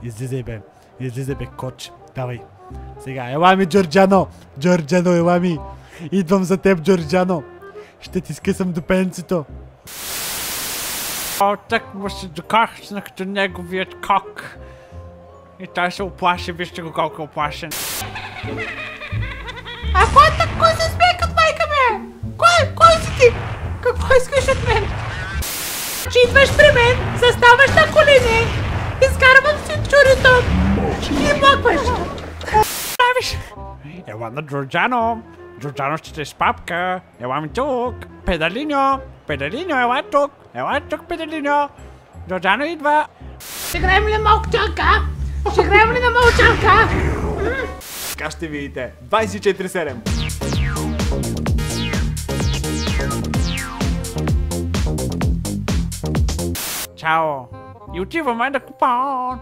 Излизай, бе. Излизай, бе, коч. Давай. Сега, ела ми, Джорджано. Джорджано, ела ми. Идвам за теб, Джорджано. Ще ти скъсам до пенцето. Так му се докахнах до неговият кок. И той се оплаши, вижте го колко е оплашен. А кой се смее като майка ме? Кой си ти? Какво искаш от мен? Че идваш при мен, заставаш на колени, изкарвам си чурито и мокваш. Правиш? Ела на Джорджано. Джорджано ще те спапка. Ела ми тук. Педалиньо. Педалиньо, ела тук. Ела тук, Педалиньо. Джорджано идва. Ще играем ли на мълчанка? Ще играем ли на мълчанка? Така ще видите. 24/7. Чао. И отиваме на купон.